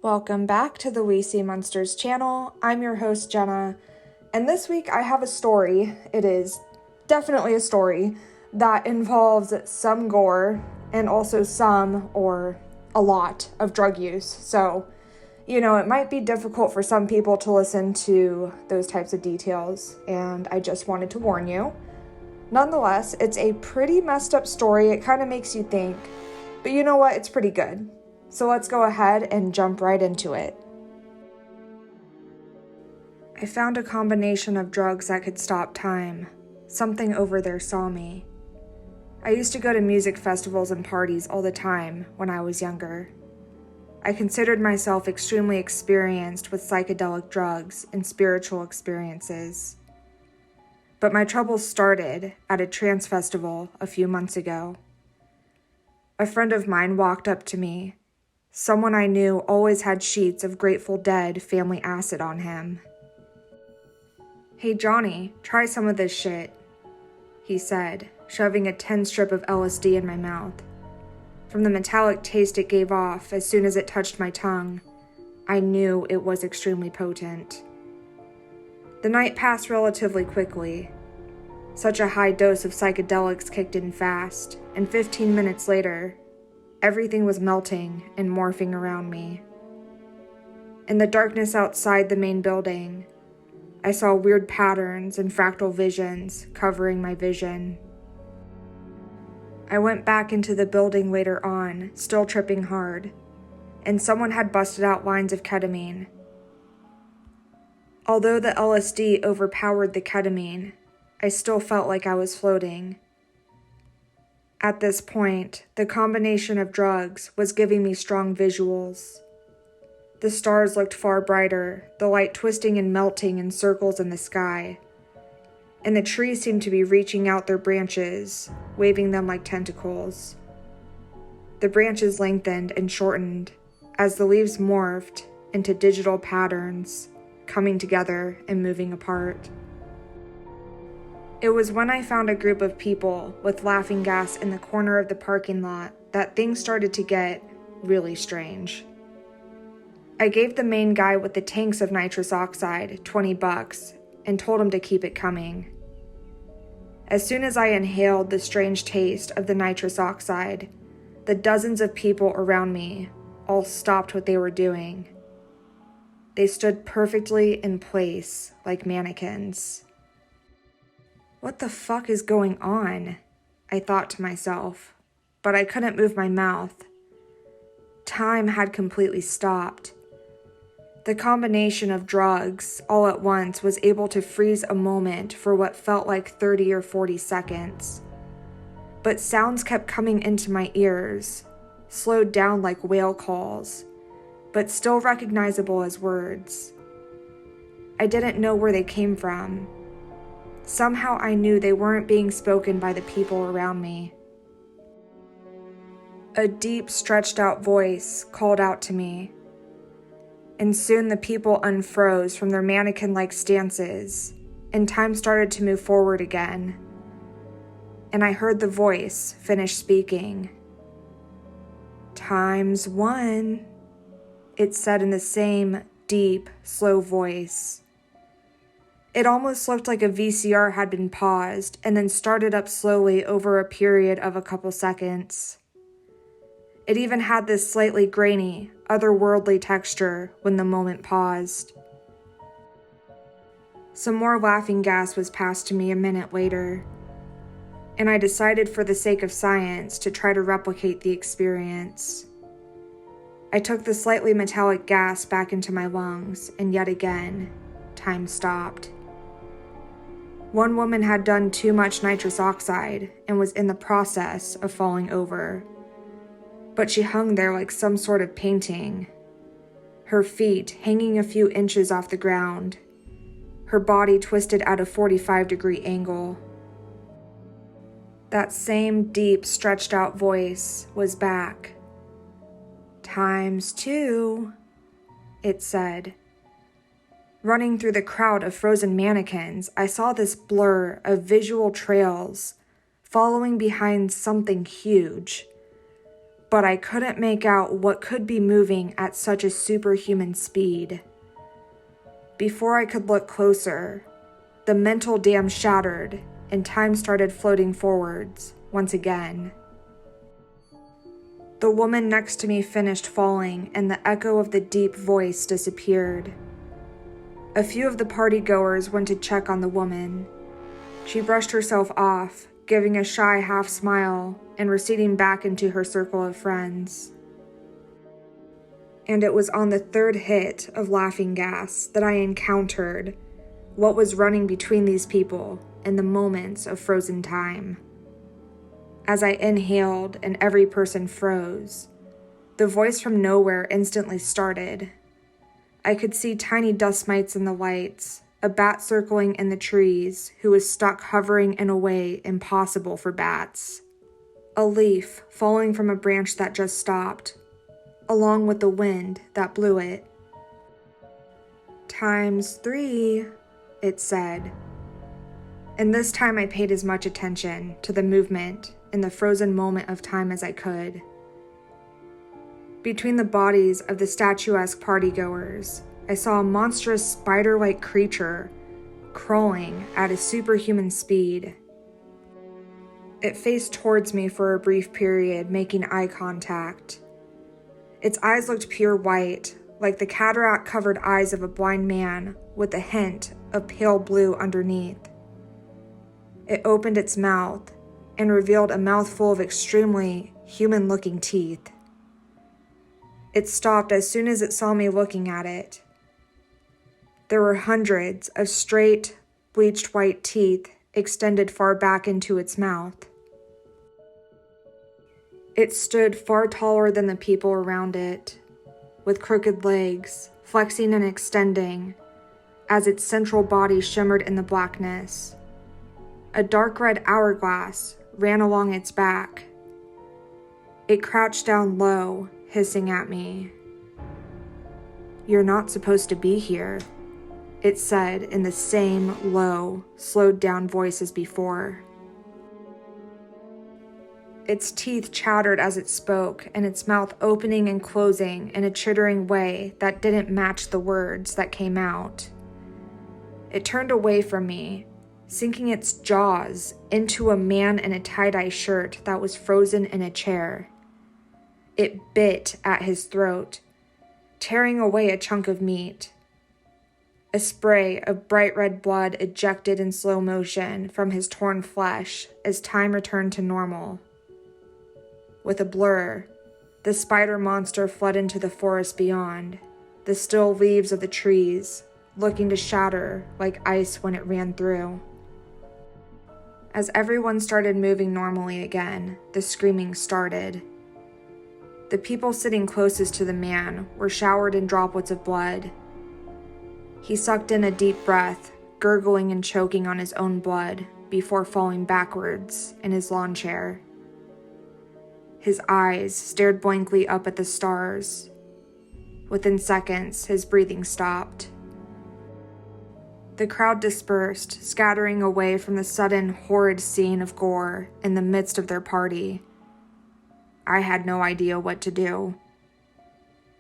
Welcome back to the We See Monsters channel. I'm your host, Jenna, and this week I have a story. It is definitely a story that involves some gore and also some or a lot of drug use. So, it might be difficult for some people to listen to those types of details, and I just wanted to warn you. Nonetheless, it's a pretty messed up story. It kind of makes you think, but you know what? It's pretty good. So let's go ahead and jump right into it. I found a combination of drugs that could stop time. Something over there saw me. I used to go to music festivals and parties all the time when I was younger. I considered myself extremely experienced with psychedelic drugs and spiritual experiences. But my troubles started at a trance festival a few months ago. A friend of mine walked up to me. Someone I knew always had sheets of Grateful Dead family acid on him. "Hey Johnny, try some of this shit," he said, shoving a 10 strip of LSD in my mouth. From the metallic taste it gave off as soon as it touched my tongue, I knew it was extremely potent. The night passed relatively quickly. Such a high dose of psychedelics kicked in fast, and 15 minutes later, everything was melting and morphing around me. In the darkness outside the main building, I saw weird patterns and fractal visions covering my vision. I went back into the building later on, still tripping hard, and someone had busted out lines of ketamine. Although the LSD overpowered the ketamine, I still felt like I was floating. At this point, the combination of drugs was giving me strong visuals. The stars looked far brighter, the light twisting and melting in circles in the sky, and the trees seemed to be reaching out their branches, waving them like tentacles. The branches lengthened and shortened as the leaves morphed into digital patterns, coming together and moving apart. It was when I found a group of people with laughing gas in the corner of the parking lot that things started to get really strange. I gave the main guy with the tanks of nitrous oxide $20 and told him to keep it coming. As soon as I inhaled the strange taste of the nitrous oxide, the dozens of people around me all stopped what they were doing. They stood perfectly in place like mannequins. What the fuck is going on? I thought to myself, but I couldn't move my mouth. Time had completely stopped. The combination of drugs all at once was able to freeze a moment for what felt like 30 or 40 seconds. But sounds kept coming into my ears, slowed down like whale calls, but still recognizable as words. I didn't know where they came from. Somehow I knew they weren't being spoken by the people around me. A deep, stretched out voice called out to me, and soon the people unfroze from their mannequin-like stances, and time started to move forward again. And I heard the voice finish speaking. "Times 1, it said in the same deep, slow voice. It almost looked like a VCR had been paused and then started up slowly over a period of a couple seconds. It even had this slightly grainy, otherworldly texture when the moment paused. Some more laughing gas was passed to me a minute later, and I decided for the sake of science to try to replicate the experience. I took the slightly metallic gas back into my lungs, and yet again, time stopped. One woman had done too much nitrous oxide and was in the process of falling over. But she hung there like some sort of painting, her feet hanging a few inches off the ground, her body twisted at a 45-degree angle. That same deep, stretched out voice was back. "Times 2, it said. Running through the crowd of frozen mannequins, I saw this blur of visual trails following behind something huge. but I couldn't make out what could be moving at such a superhuman speed. Before I could look closer, the mental dam shattered and time started floating forwards once again. The woman next to me finished falling and the echo of the deep voice disappeared. A few of the partygoers went to check on the woman. She brushed herself off, giving a shy half smile and receding back into her circle of friends. And it was on the third hit of laughing gas that I encountered what was running between these people in the moments of frozen time. As I inhaled and every person froze, the voice from nowhere instantly started. I could see tiny dust mites in the lights, a bat circling in the trees who was stuck hovering in a way impossible for bats. A leaf falling from a branch that just stopped, along with the wind that blew it. "3x," it said. And this time I paid as much attention to the movement in the frozen moment of time as I could. Between the bodies of the statuesque partygoers, I saw a monstrous spider-like creature crawling at a superhuman speed. It faced towards me for a brief period, making eye contact. Its eyes looked pure white, like the cataract-covered eyes of a blind man with a hint of pale blue underneath. It opened its mouth and revealed a mouthful of extremely human-looking teeth. It stopped as soon as it saw me looking at it. There were hundreds of straight, bleached white teeth extended far back into its mouth. It stood far taller than the people around it, with crooked legs, flexing and extending, as its central body shimmered in the blackness. A dark red hourglass ran along its back. It crouched down low, hissing at me. "You're not supposed to be here," it said in the same low, slowed-down voice as before. Its teeth chattered as it spoke, and its mouth opening and closing in a chittering way that didn't match the words that came out. It turned away from me, sinking its jaws into a man in a tie-dye shirt that was frozen in a chair. It bit at his throat, tearing away a chunk of meat. A spray of bright red blood ejected in slow motion from his torn flesh as time returned to normal. With a blur, the spider monster fled into the forest beyond, the still leaves of the trees looking to shatter like ice when it ran through. As everyone started moving normally again, the screaming started. The people sitting closest to the man were showered in droplets of blood. He sucked in a deep breath, gurgling and choking on his own blood before falling backwards in his lawn chair. His eyes stared blankly up at the stars. Within seconds, his breathing stopped. The crowd dispersed, scattering away from the sudden, horrid scene of gore in the midst of their party. I had no idea what to do.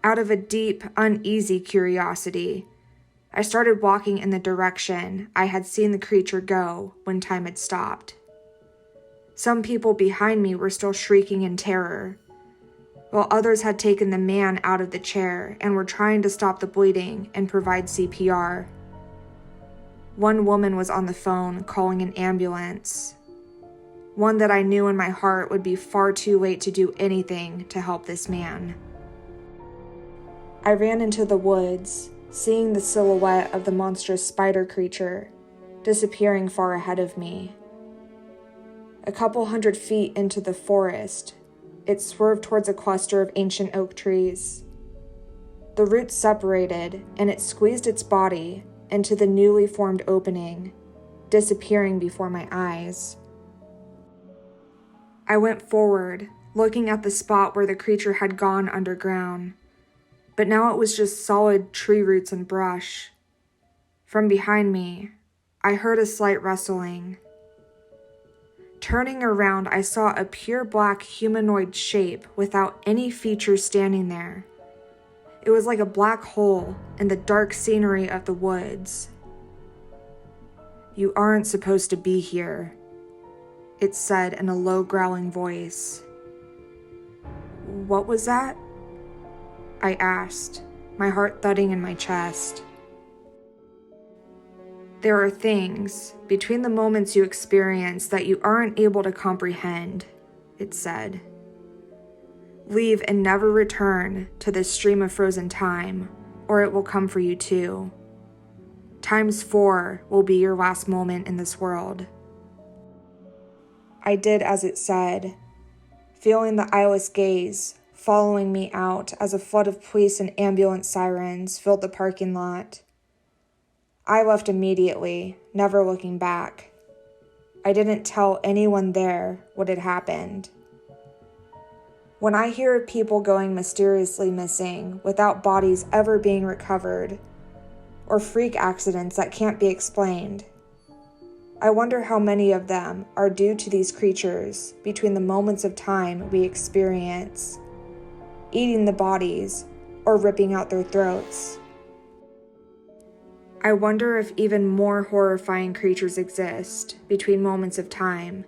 Out of a deep, uneasy curiosity, I started walking in the direction I had seen the creature go when time had stopped. Some people behind me were still shrieking in terror, while others had taken the man out of the chair and were trying to stop the bleeding and provide CPR. One woman was on the phone calling an ambulance, one that I knew in my heart would be far too late to do anything to help this man. I ran into the woods, seeing the silhouette of the monstrous spider creature disappearing far ahead of me. A couple 100 feet into the forest, it swerved towards a cluster of ancient oak trees. The roots separated, and it squeezed its body into the newly formed opening, disappearing before my eyes. I went forward, looking at the spot where the creature had gone underground, but now it was just solid tree roots and brush. From behind me, I heard a slight rustling. Turning around, I saw a pure black humanoid shape without any features standing there. It was like a black hole in the dark scenery of the woods. "You aren't supposed to be here," it said in a low growling voice. "What was that?" I asked, my heart thudding in my chest. "There are things between the moments you experience that you aren't able to comprehend," it said. "Leave and never return to this stream of frozen time, or it will come for you too. ×4 will be your last moment in this world." I did as it said, feeling the eyeless gaze following me out as a flood of police and ambulance sirens filled the parking lot. I left immediately, never looking back. I didn't tell anyone there what had happened. When I hear of people going mysteriously missing without bodies ever being recovered, or freak accidents that can't be explained, I wonder how many of them are due to these creatures between the moments of time we experience, eating the bodies or ripping out their throats. I wonder if even more horrifying creatures exist between moments of time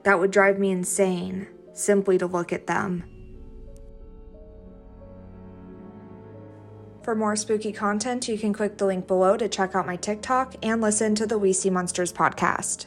that would drive me insane simply to look at them. For more spooky content, you can click the link below to check out my TikTok and listen to the We See Monsters podcast.